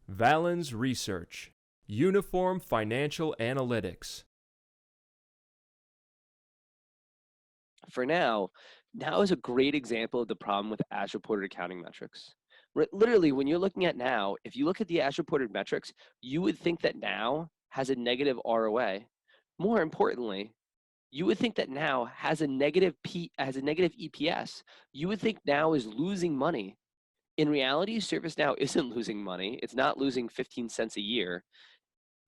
Valens Research, Uniform Financial Analytics. For now is a great example of the problem with as-reported accounting metrics. Literally, when you're looking at now, if you look at the as-reported metrics, you would think that now has a negative ROA. More importantly, you would think that now has a negative EPS. You would think now is losing money. In reality, ServiceNow isn't losing money. It's not losing 15 cents a year.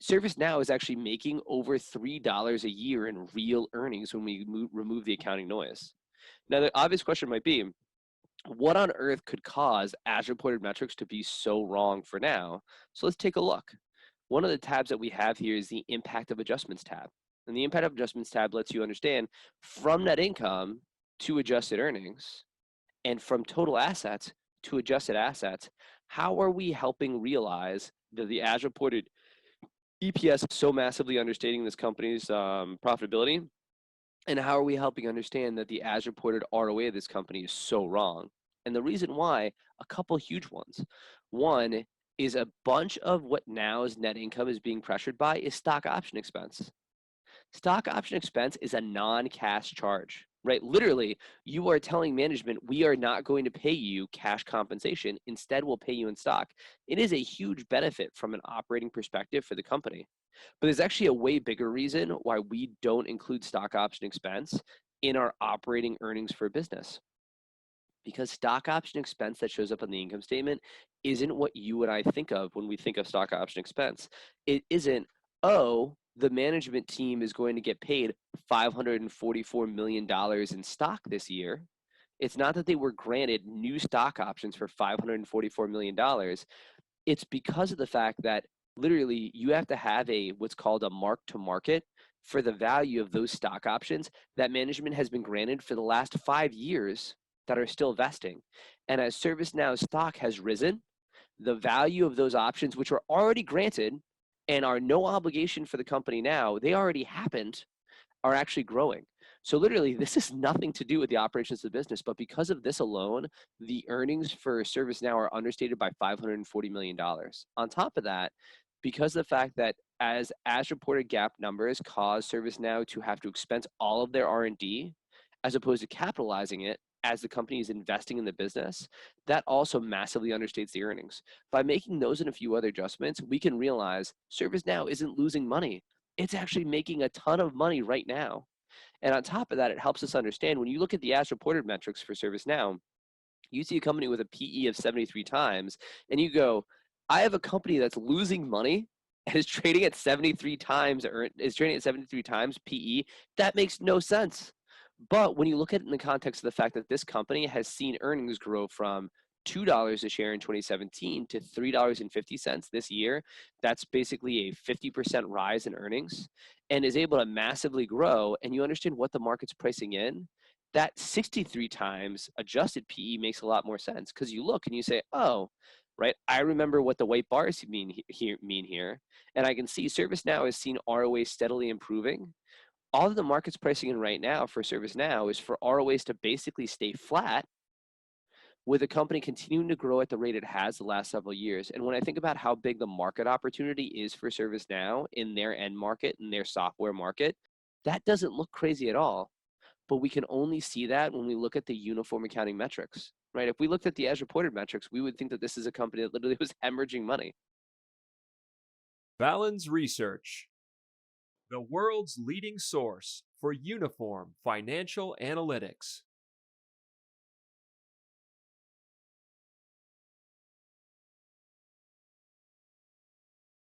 ServiceNow is actually making over $3 a year in real earnings when we remove the accounting noise. Now, the obvious question might be, what on earth could cause as-reported metrics to be so wrong for now? So let's take a look. One of the tabs that we have here is the Impact of Adjustments tab. And the Impact of Adjustments tab lets you understand from net income to adjusted earnings and from total assets to adjusted assets, how are we helping realize that the as-reported EPS is so massively understating this company's profitability? And how are we helping understand that the as-reported ROA of this company is so wrong? And the reason why, a couple huge ones. One is a bunch of what now's net income is being pressured by is stock option expense. Stock option expense is a non-cash charge, right? Literally, you are telling management, we are not going to pay you cash compensation. Instead, we'll pay you in stock. It is a huge benefit from an operating perspective for the company. But there's actually a way bigger reason why we don't include stock option expense in our operating earnings for a business. Because stock option expense that shows up on the income statement isn't what you and I think of when we think of stock option expense. It isn't, oh, the management team is going to get paid $544 million in stock this year. It's not that they were granted new stock options for $544 million. It's because of the fact that literally you have to have what's called a mark to market for the value of those stock options that management has been granted for the last 5 years that are still vesting. And as ServiceNow's stock has risen, the value of those options, which are already granted and are no obligation for the company now, they already happened, are actually growing. So literally, this has nothing to do with the operations of the business, but because of this alone, the earnings for ServiceNow are understated by $540 million. On top of that, because of the fact that as reported GAAP numbers cause ServiceNow to have to expense all of their R&D, as opposed to capitalizing it as the company is investing in the business, that also massively understates the earnings. By making those and a few other adjustments, we can realize ServiceNow isn't losing money. It's actually making a ton of money right now. And on top of that, it helps us understand when you look at the as-reported metrics for ServiceNow, you see a company with a PE of 73 times, and you go, I have a company that's losing money and is trading at 73 times PE. That makes no sense. But when you look at it in the context of the fact that this company has seen earnings grow from $2 a share in 2017 to $3.50 this year, that's basically a 50% rise in earnings, and is able to massively grow, and you understand what the market's pricing in, that 63 times adjusted PE makes a lot more sense, because you look and you say, oh, right, I remember what the white bars mean here, and I can see ServiceNow has seen ROA steadily improving. All of the market's pricing in right now for ServiceNow is for ROAs to basically stay flat, with the company continuing to grow at the rate it has the last several years. And when I think about how big the market opportunity is for ServiceNow in their end market, in their software market, that doesn't look crazy at all. But we can only see that when we look at the uniform accounting metrics, right? If we looked at the as-reported metrics, we would think that this is a company that literally was hemorrhaging money. Valens Research, the world's leading source for uniform financial analytics.